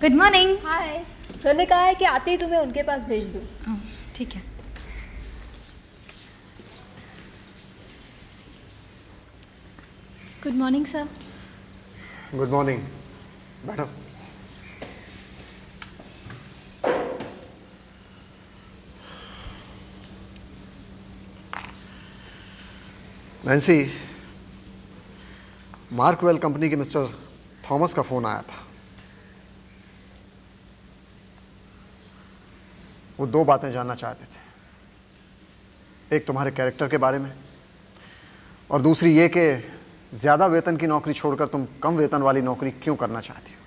Good morning. हाय। Sir ने कहा है कि आते ही तुम्हें उनके पास भेज दूँ। ठीक है। Good morning sir. Good morning. बैठो। नैन्सी, मार्कवेल कंपनी के मिस्टर थॉमस का फ़ोन आया था। वो दो बातें जानना चाहते थे, एक तुम्हारे कैरेक्टर के बारे में और दूसरी ये कि ज़्यादा वेतन की नौकरी छोड़कर तुम कम वेतन वाली नौकरी क्यों करना चाहती हो।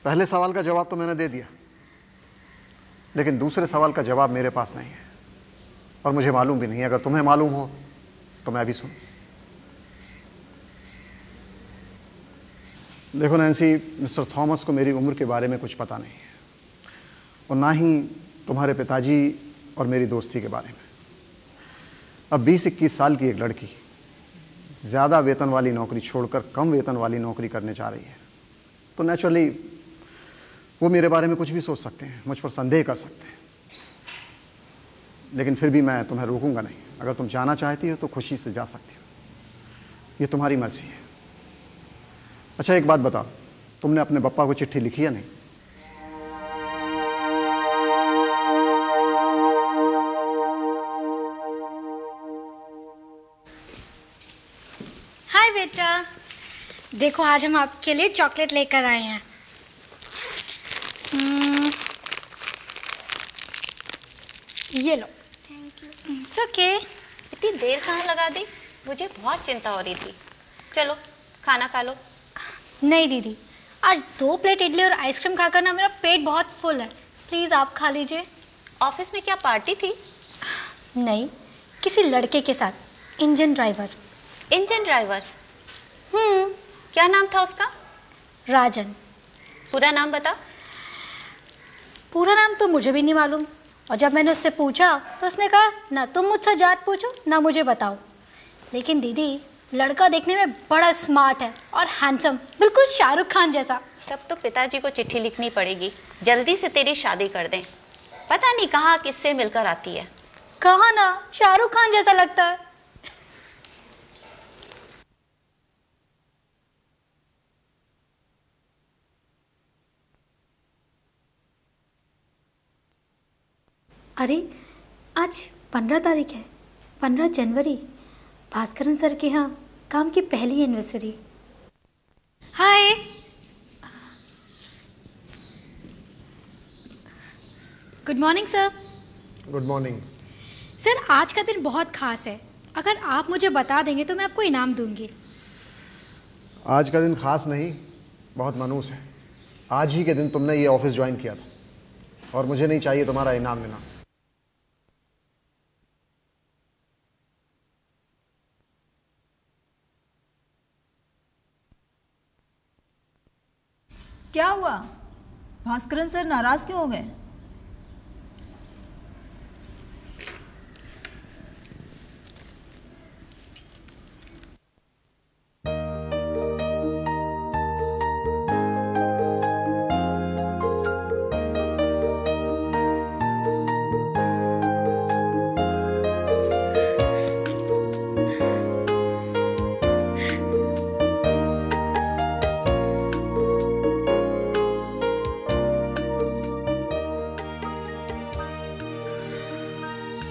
पहले सवाल का जवाब तो मैंने दे दिया, लेकिन दूसरे सवाल का जवाब मेरे पास नहीं है और मुझे मालूम भी नहीं है। अगर तुम्हें मालूम हो तो मैं भी सुन। देखो नैन्सी, मिस्टर थॉमस को मेरी उम्र के बारे में कुछ पता नहीं है और ना ही तुम्हारे पिताजी और मेरी दोस्ती के बारे में। अब 20-21 साल की एक लड़की ज़्यादा वेतन वाली नौकरी छोड़कर कम वेतन वाली नौकरी करने जा रही है, तो नेचुरली वो मेरे बारे में कुछ भी सोच सकते हैं, मुझ पर संदेह कर सकते हैं, लेकिन फिर भी मैं तुम्हें रोकूंगा नहीं। अगर तुम जाना चाहती हो तो खुशी से जा सकती हो, ये तुम्हारी मर्जी है। अच्छा एक बात बताओ, तुमने अपने पप्पा को चिट्ठी लिखी या नहीं? हाय बेटा, देखो आज हम आपके लिए चॉकलेट लेकर आए हैं। ये लो। Thank you. It's okay. इतनी देर कहाँ लगा दी? मुझे बहुत चिंता हो रही थी। चलो खाना खा लो। नहीं दीदी, आज 2 प्लेट इडली और आइसक्रीम खाकर ना मेरा पेट बहुत फुल है। प्लीज़ आप खा लीजिए। ऑफिस में क्या पार्टी थी? नहीं, किसी लड़के के साथ, इंजन ड्राइवर। Engine driver? क्या नाम था उसका? राजन। पूरा नाम बता। पूरा नाम तो मुझे भी नहीं मालूम, और जब मैंने उससे पूछा तो उसने कहा ना तुम मुझसे जात पूछो ना मुझे बताओ। लेकिन दीदी, लड़का देखने में बड़ा स्मार्ट है और हैंडसम, बिल्कुल शाहरुख खान जैसा। तब तो पिताजी को चिट्ठी लिखनी पड़ेगी, जल्दी से तेरी शादी कर दें। पता नहीं कहाँ किससे मिलकर आती है। कहा ना, शाहरुख खान जैसा लगता है। अरे आज 15 तारीख है, 15 जनवरी, भास्करन सर के यहाँ काम की पहली anniversary. Hi. Good morning sir. Good morning. Sir आज का दिन बहुत खास है, अगर आप मुझे बता देंगे तो मैं आपको इनाम दूंगी। आज का दिन खास नहीं, बहुत मनूस है। आज ही के दिन तुमने ये ऑफिस ज्वाइन किया था और मुझे नहीं चाहिए तुम्हारा इनाम देना। क्या हुआ? भास्करन सर नाराज क्यों हो गए?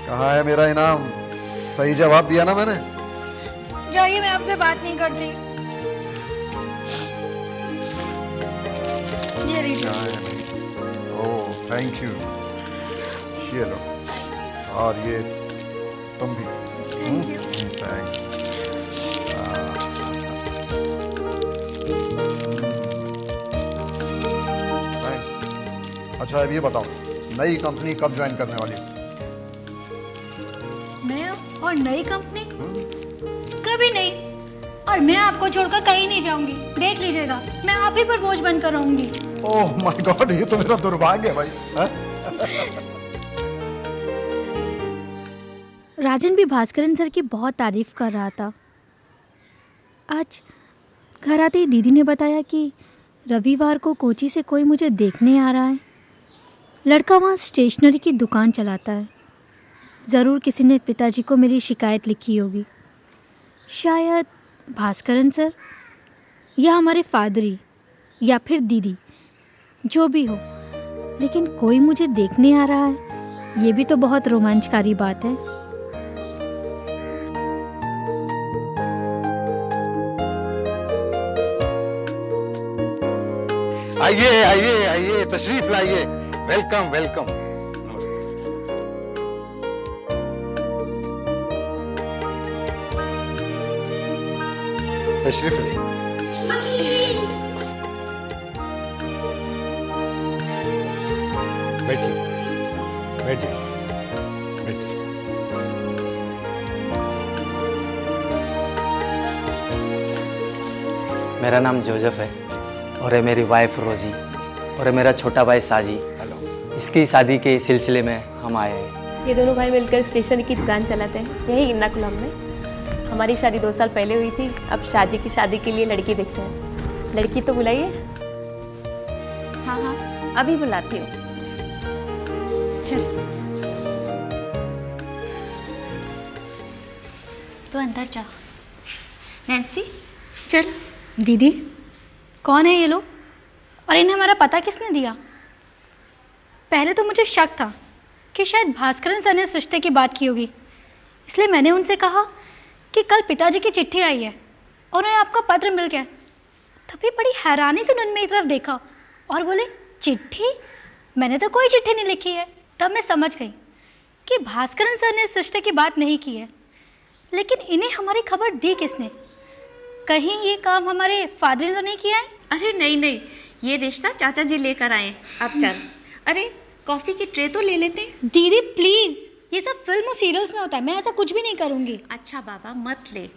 कहाँ है मेरा इनाम? सही जवाब दिया ना मैंने? जाइए, मैं आपसे बात नहीं करती। ये लीजिए। Oh thank you. ये लो, और ये तुम भी। थैंक्स। अच्छा अब ये बताओ, नई कंपनी कब ज्वाइन करने वाली हो? मैं और नई कंपनी? कभी नहीं। और मैं आपको छोड़कर कहीं नहीं जाऊंगी, देख लीजिएगा, मैं आप ही पर बोझ बनकर रहूंगी। ओह माय गॉड, ये तो मेरा दुर्भाग्य है भाई। राजन भी भास्करन सर की बहुत तारीफ कर रहा था। आज घर आते ही दीदी ने बताया कि रविवार को कोची से कोई मुझे देखने आ रहा है। लड़का वहाँ स्टेशनरी की दुकान चलाता है। ज़रूर किसी ने पिताजी को मेरी शिकायत लिखी होगी, शायद भास्करन सर या हमारे फादरी या फिर दीदी, जो भी हो, लेकिन कोई मुझे देखने आ रहा है, ये भी तो बहुत रोमांचकारी बात है। आइए आइए आइए, तशरीफ लाइए। Welcome welcome. तशरीफ लाइए। बैठिए बैठिए बैठिए। मेरा नाम जोसेफ है और है मेरी वाइफ रोजी और है मेरा छोटा भाई साजी। हेलो। इसकी शादी के सिलसिले में हम आए हैं। ये दोनों भाई मिलकर स्टेशनरी की दुकान चलाते हैं यही इन्नाकुलम में। हमारी शादी 2 साल पहले हुई थी। अब शादी की शादी के लिए लड़की देखते हैं। लड़की तो बुलाइए। हाँ हाँ, अभी बुलाती हूँ। चल तो अंदर जा। नैन्सी चल। दीदी, कौन है ये लोग और इन्हें हमारा पता किसने दिया? पहले तो मुझे शक था कि शायद भास्करन सर ने इस रिश्ते की बात की होगी, इसलिए मैंने उनसे कहा कि कल पिताजी की चिट्ठी आई है और उन्हें आपका पत्र मिल गया। तभी बड़ी हैरानी से उन्होंने मेरी तरफ देखा और बोले, चिट्ठी? मैंने तो कोई चिट्ठी नहीं लिखी है। तब मैं समझ गई कि भास्करन सर ने इस रिश्ते की बात नहीं की है, लेकिन इन्हें हमारी खबर दी किसने? कहीं ये काम हमारे फादर ने तो नहीं किया है? अरे नहीं नहीं, ये रिश्ता चाचा जी लेकर आए। अब चल। अरे कॉफी की ट्रे तो ले लेते। दीदी प्लीज, ये सब फिल्म और सीरियल्स में होता है, मैं ऐसा कुछ भी नहीं करूंगी। अच्छा बाबा मत ले,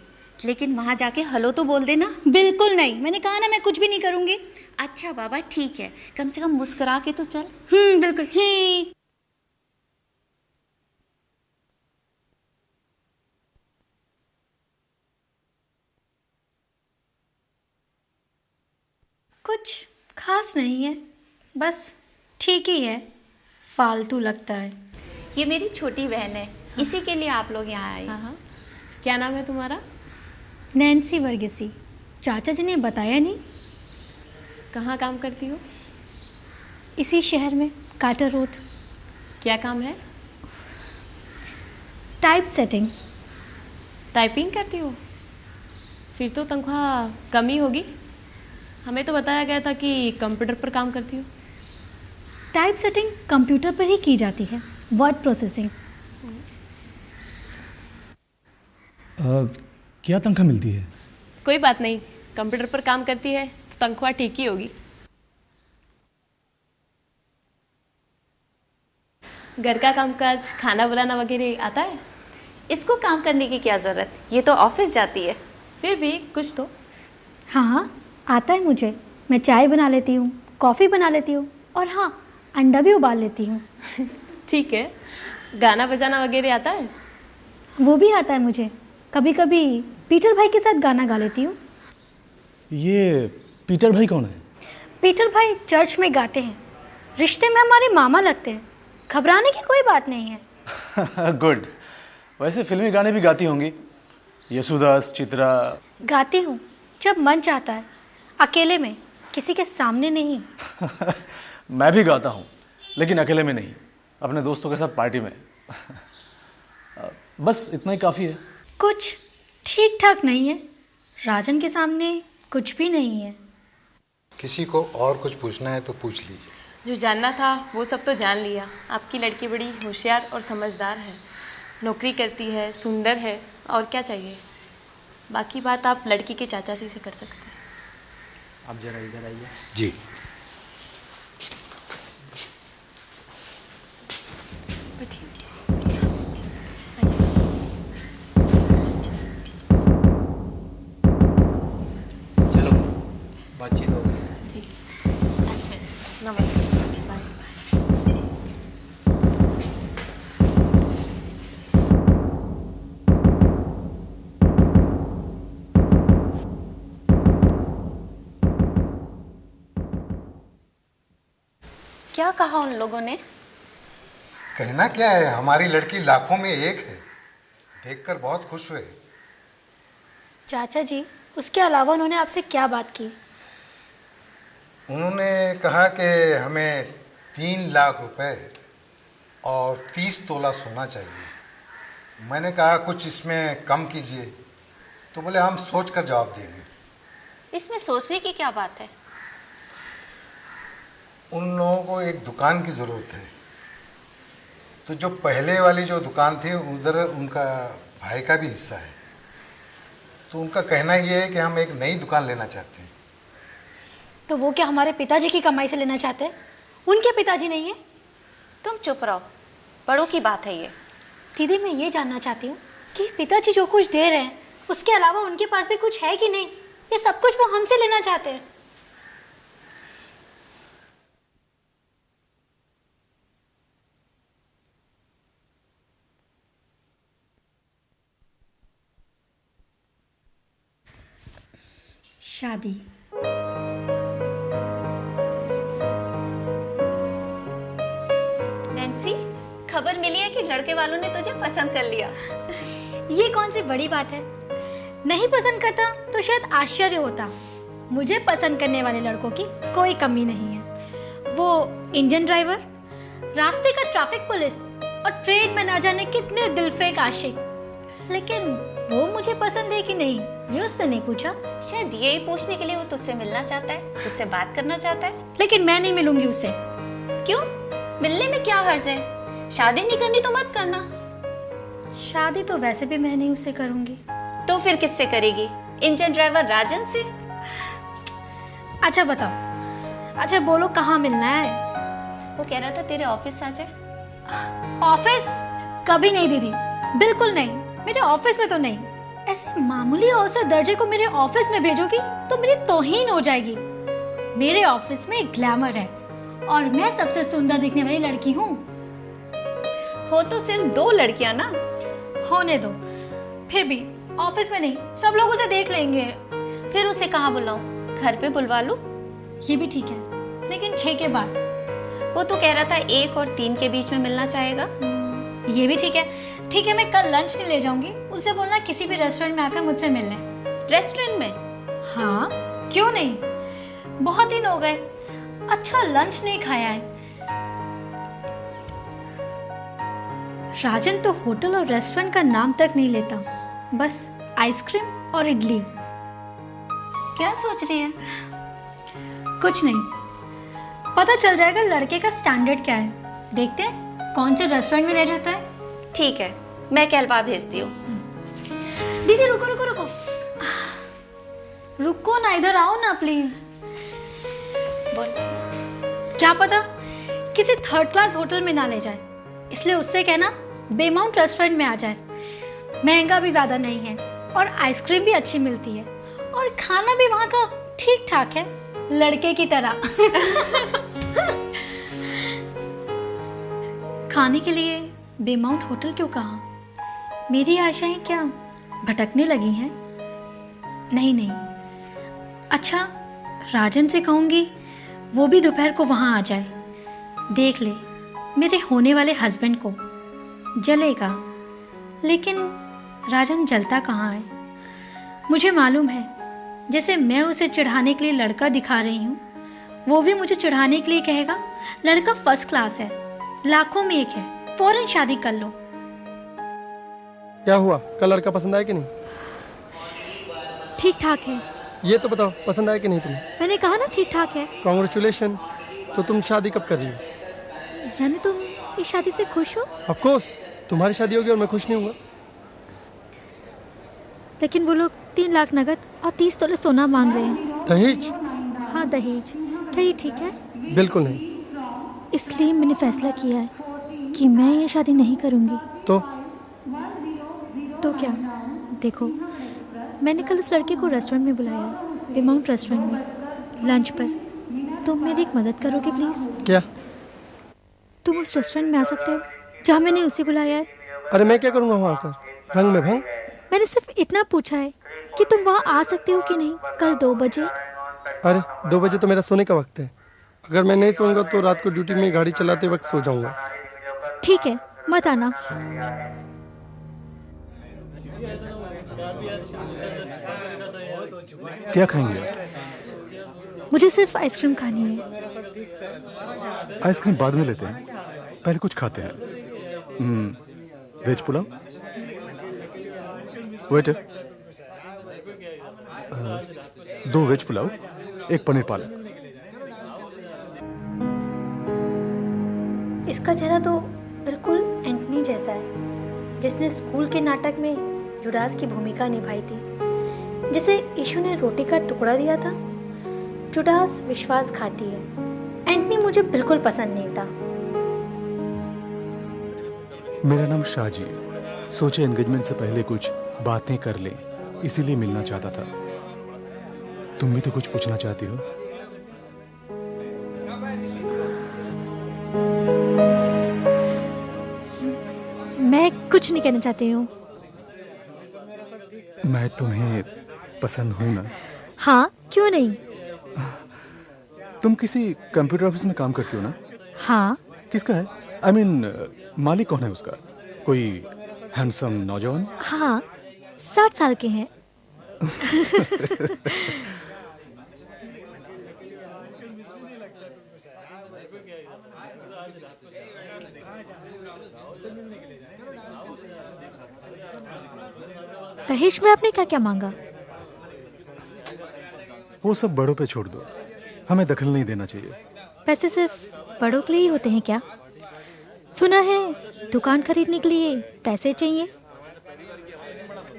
लेकिन वहाँ जाके हेलो तो बोल देना। बिल्कुल नहीं, मैंने कहा ना मैं कुछ भी नहीं करूंगी। अच्छा बाबा ठीक है, कम से कम मुस्कुरा के तो चल। बिल्कुल ही। कुछ खास नहीं है, बस ठीक ही है, फालतू लगता है। ये मेरी छोटी बहन है। इसी के लिए आप लोग यहाँ आए। हाँ हाँ, क्या नाम है तुम्हारा? नैन्सी वर्गीसी। चाचा जी ने बताया नहीं। कहाँ काम करती हो? इसी शहर में, कार्टर रोड। क्या काम है? Type setting. टाइपिंग करती हो? फिर तो तनख्वाह कम ही होगी। हमें तो बताया गया था कि कंप्यूटर पर काम करती हो। टाइप सेटिंग कंप्यूटर पर ही की जाती है, वर्ड प्रोसेसिंग। क्या तनख्वाह मिलती है? कोई बात नहीं, कंप्यूटर पर काम करती है तो तनख्वाह ठीक ही होगी। घर का कामकाज, खाना बनाना वगैरह आता है? इसको काम करने की क्या जरूरत, ये तो ऑफिस जाती है। फिर भी कुछ तो। हाँ आता है मुझे। मैं चाय बना लेती हूँ, कॉफ़ी बना लेती हूँ और हाँ, अंडा भी उबाल लेती हूँ। ठीक है। गाना बजाना वगैरह आता है? वो भी आता है मुझे। कभी कभी पीटर भाई के साथ गाना गा लेती हूँ। ये पीटर भाई कौन है? पीटर भाई चर्च में गाते हैं, रिश्ते में हमारे मामा लगते हैं। घबराने की कोई बात नहीं है। गुड। वैसे फिल्मी गाने भी गाती होंगी, यशुदास, चित्रा। गाती हूँ जब मन चाहता है, अकेले में, किसी के सामने नहीं। मैं भी गाता हूँ, लेकिन अकेले में नहीं, अपने दोस्तों के साथ पार्टी में। बस इतना ही काफ़ी है। कुछ ठीक ठाक नहीं है, राजन के सामने कुछ भी नहीं है। किसी को और कुछ पूछना है तो पूछ लीजिए। जो जानना था वो सब तो जान लिया। आपकी लड़की बड़ी होशियार और समझदार है। नौकरी करती है, सुंदर है, और क्या चाहिए। बाकी बात आप लड़की के चाचा से कर सकते हैं। आप जरा इधर आइए। जी। चलो बातचीत हो गई। जी अच्छा जी, नमस्ते, बाय। क्या कहा उन लोगों ने? कहना क्या है, हमारी लड़की लाखों में एक है। देखकर बहुत खुश हुए। चाचा जी, उसके अलावा उन्होंने आपसे क्या बात की? उन्होंने कहा कि हमें 3 लाख रुपए और 30 तोला सोना चाहिए। मैंने कहा कुछ इसमें कम कीजिए, तो बोले हम सोच कर जवाब देंगे। इसमें सोचने की क्या बात है? उन लोगों को एक दुकान की ज़रूरत है, तो जो पहले वाली जो दुकान थी उधर उनका भाई का भी हिस्सा है। तो उनका कहना ये है कि हम एक नई दुकान लेना चाहते हैं। तो वो क्या हमारे पिताजी की कमाई से लेना चाहते हैं? उनके पिताजी नहीं है। तुम चुप रहो, बड़ों की बात है ये। दीदी, मैं ये जानना चाहती हूँ कि पिताजी जो कुछ दे रहे हैं उसके अलावा उनके पास भी कुछ है कि नहीं? ये सब कुछ वो हमसे लेना चाहते हैं। शादी। नैन्सी, खबर मिली है कि लड़के वालों ने तुझे पसंद कर लिया। ये कौन सी बड़ी बात है? नहीं पसंद करता तो शायद आश्चर्य होता। मुझे पसंद करने वाले लड़कों की कोई कमी नहीं है। वो इंजन ड्राइवर, रास्ते का ट्रैफिक पुलिस और ट्रेन में ना जाने कितने दिलफेक आशिक। लेकिन वो मुझे पसंद है कि नहीं ये उसने नहीं पूछा। शायद यही पूछने के लिए वो तुझसे मिलना चाहता है, तुझसे बात करना चाहता है। लेकिन मैं नहीं मिलूंगी उससे। क्यों? मिलने में क्या हर्ज है? शादी नहीं करनी तो मत करना। शादी तो वैसे भी मैं नहीं उससे करूंगी। तो फिर किससे करेगी? इंजन ड्राइवर राजन से? अच्छा बताओ, अच्छा बोलो कहाँ मिलना है? वो कह रहा था तेरे ऑफिस आ जाए। ऑफिस? कभी नहीं दीदी, बिल्कुल नहीं। मेरे ऑफिस में तो नहीं। ऐसे मामूली औसत दर्जे को मेरे ऑफिस में भेजोगी तो मेरी तौहीन हो जाएगी। मेरे ऑफिस में ग्लैमर है और मैं सबसे सुंदर दिखने वाली लड़की हूँ। हो तो सिर्फ 2 लड़कियां ना। होने दो, फिर भी ऑफिस में नहीं, सब लोग उसे देख लेंगे। फिर उसे कहाँ बुलाऊं? घर पे बुलवा लूं? ये भी ठीक है, लेकिन 6 के बाद। वो तो कह रहा था 1 और 3 के बीच में मिलना चाहेगा। ये भी ठीक है। ठीक है, मैं कल लंच नहीं ले जाऊंगी। उससे बोलना किसी भी रेस्टोरेंट में आकर मुझसे मिल ले। रेस्टोरेंट में? हाँ, क्यों नहीं। बहुत दिन हो गए अच्छा लंच नहीं खाया है। राजन तो होटल और रेस्टोरेंट का नाम तक नहीं लेता, बस आइसक्रीम और इडली। क्या सोच रही है? कुछ नहीं, पता चल जाएगा लड़के का स्टैंडर्ड क्या है। देखते हैं कौन से रेस्टोरेंट में ले जाता है। ठीक है, मैं कहलवा भेजती हूँ। दीदी रुको रुको रुको, रुको ना, इधर आओ ना प्लीज। बोल। क्या पता किसी 3rd क्लास होटल में ना ले जाए, इसलिए उससे कहना बेमाउंट रेस्टोरेंट में आ जाए। महंगा भी ज्यादा नहीं है और आइसक्रीम भी अच्छी मिलती है और खाना भी वहाँ का ठीक ठाक है, लड़के की तरह। खाने के लिए बेमाउंट होटल क्यों कहा? मेरी आशाएं क्या भटकने लगी हैं? नहीं नहीं, अच्छा राजन से कहूँगी वो भी दोपहर को वहाँ आ जाए, देख ले मेरे होने वाले हस्बैंड को। जलेगा, लेकिन राजन जलता कहाँ है? मुझे मालूम है, जैसे मैं उसे चिढ़ाने के लिए लड़का दिखा रही हूँ, वो भी मुझे चिढ़ाने के लिए कहेगा लड़का फर्स्ट क्लास है, लाखों में एक है, फौरन शादी कर लो। क्या हुआ, कल लड़का पसंद आया कि नहीं? ठीक ठाक है। ये तो बताओ पसंद आया कि नहीं तुम्हें? मैंने कहा ना ठीक ठाक है। कॉन्ग्रेचुलेशन। तो तुम शादी कब कर रही हो? यानी तुम इस शादी से खुश हो? ऑफ कोर्स, तुम्हारी शादी होगी और मैं खुश नहीं होऊंगा? लेकिन वो लोग 3 लाख नगद और 30 तोले सोना मांग रहे हैं। दहेज? हाँ दहेज। क्या ये ठीक है? बिल्कुल नहीं। इसलिए मैंने फैसला किया है कि मैं ये शादी नहीं करूँगी। तो क्या? देखो, मैंने कल उस लड़के को रेस्टोरेंट में बुलाया, विमाउंट रेस्टोरेंट में, लंच पर। तुम मेरी एक मदद करोगे प्लीज़? क्या? तुम उस रेस्टोरेंट में आ सकते हो जहाँ मैंने उसे बुलाया है। अरे मैं क्या करूँगा वहाँ आकर? रंग में भंग? मैंने सिर्फ इतना पूछा है कि तुम वहाँ आ सकते हो कि नहीं कल 2 बजे। अरे 2 बजे तो मेरा सोने का वक्त है। अगर मैं नहीं सोऊंगा तो रात को ड्यूटी में गाड़ी चलाते वक्त सो जाऊंगा। ठीक है, मत आना। क्या खाएंगे आप? मुझे सिर्फ आइसक्रीम खानी है। आइसक्रीम बाद में लेते हैं, पहले कुछ खाते हैं। Veg pulao? Waiter, 2 veg pulao, 1 paneer palak. इसका चेहरा तो बिल्कुल एंटनी जैसा है, जिसने स्कूल के नाटक में जुडास की भूमिका निभाई थी, जिसे यीशु ने रोटी का टुकड़ा दिया था। जुडास विश्वासघाती है। एंटनी मुझे बिल्कुल पसंद नहीं था। मेरा नाम शाहजी। सोचे एंगेजमेंट से पहले कुछ बातें कर लें, इसीलिए मिलना चाहता था। तुम भी तो कुछ पूछना चाहती हो? मैं कुछ नहीं कहना चाहती हूँ। मैं तुम्हें पसंद हूं ना? हाँ, क्यों नहीं? तुम किसी कंप्यूटर ऑफिस में काम करती हो ना? हाँ। किसका है? I mean, मालिक कौन है उसका? कोई हैंडसम नौजवान? हाँ, 60 साल के हैं। दहेज में आपने क्या क्या मांगा? वो सब बड़ों पे छोड़ दो, हमें दखल नहीं देना चाहिए। पैसे सिर्फ बड़ों के लिए ही होते हैं क्या? सुना है दुकान खरीदने के लिए पैसे चाहिए।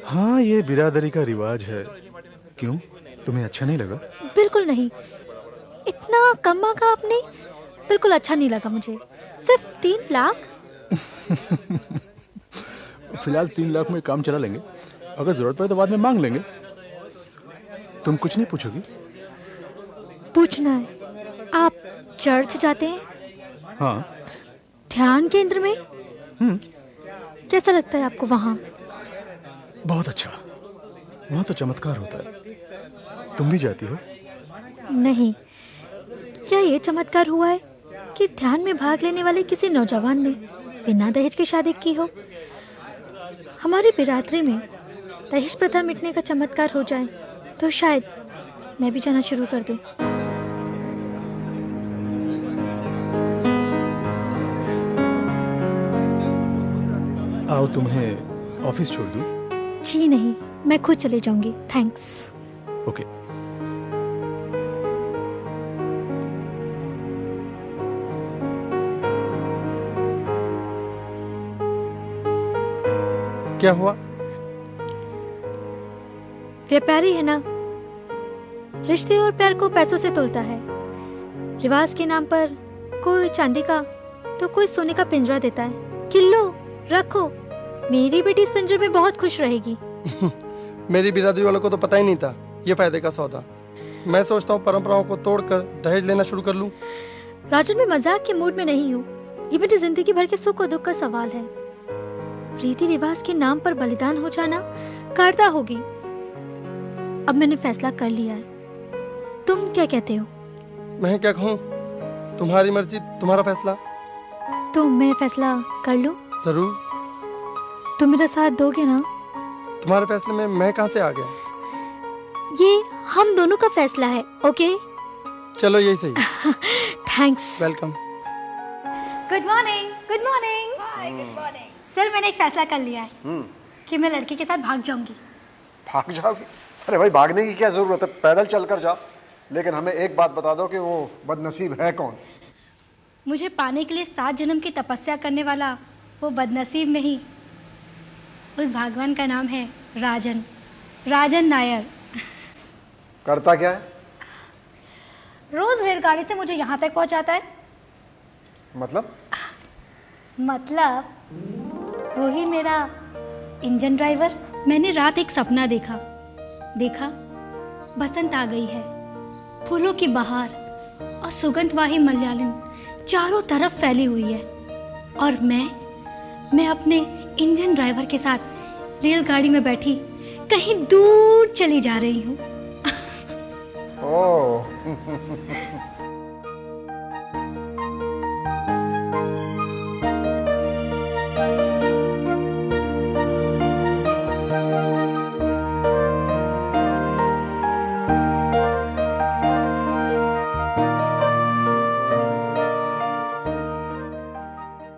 हाँ, ये बिरादरी का रिवाज है। क्यों, तुम्हें अच्छा नहीं लगा? बिल्कुल नहीं। इतना कम मांगा आपने, बिल्कुल अच्छा नहीं लगा मुझे। सिर्फ 3 लाख? फिलहाल 3 लाख में काम चला लेंगे, अगर जरूरत पड़े तो बाद में मांग लेंगे। तुम कुछ नहीं पूछोगी? पूछना है। आप चर्च जाते हैं? हाँ। ध्यान केंद्र में? कैसा लगता है आपको वहाँ? बहुत अच्छा, वहाँ तो चमत्कार होता है। तुम भी जाती हो? नहीं। क्या ये चमत्कार हुआ है कि ध्यान में भाग लेने वाले किसी नौजवान ने बिना दहेज की शादी की हो? हमारी बिरादरी में दहेज प्रथा मिटने का चमत्कार हो जाए तो शायद मैं भी जाना शुरू कर दूं। आओ, तुम्हें ऑफिस छोड़ दूं? जी नहीं, मैं खुद चले जाऊंगी। थैंक्स। ओके। क्या हुआ? व्यापारी है ना, रिश्ते और प्यार को पैसों से तोलता है। रिवाज के नाम पर कोई चांदी का तो कोई सोने का पिंजरा देता है कि लो रखो, मेरी बेटी इस पिंजरे में बहुत खुश रहेगी। मेरी बिरादरी वालों को तो पता ही नहीं था ये फायदे का सौदा। मैं सोचता हूँ परंपराओं को तोड़कर दहेज लेना शुरू कर लूं। राजन, मैं मजाक के मूड में नहीं हूँ। ये मेरी जिंदगी भर के सुख और दुख का सवाल है। रीति रिवाज के नाम पर बलिदान हो जाना करता होगी। अब मैंने फैसला कर लिया है। तुम क्या कहते हो? मैं क्या कहूँ? तुम्हारी मर्जी, तुम्हारा फैसला। तो मैं फैसला कर लूं? जरूर। तुम मेरा साथ दोगे ना? तुम्हारे फैसले में मैं कहाँ से आ गया? ये हम दोनों का फैसला है। ओके, चलो यही सही। Thanks. Welcome. Good morning. Good morning. Good morning sir. मैंने एक फैसला कर लिया है कि मैं लड़के के साथ भाग जाऊंगी। भाग जाओगी? अरे भाई, भागने की क्या जरूरत है, पैदल चल कर जाओ। लेकिन हमें एक बात बता दो कि वो बदनसीब है कौन? मुझे पाने के लिए 7 जन्म की तपस्या करने वाला वो बदनसीब नहीं, उस भगवान का नाम है राजन, राजन नायर। करता क्या है? रोज रेलगाड़ी से मुझे यहाँ तक पहुँचाता है। मतलब? मतलब वही मेरा इंजन ड्राइवर। मैंने रात एक सपना देखा। बसंत आ गई है, फूलों की बहार और सुगंधवाही मलयालम चारों तरफ फैली हुई है, और मैं अपने इंजन ड्राइवर के साथ रेलगाड़ी में बैठी कहीं दूर चली जा रही हूँ। ओह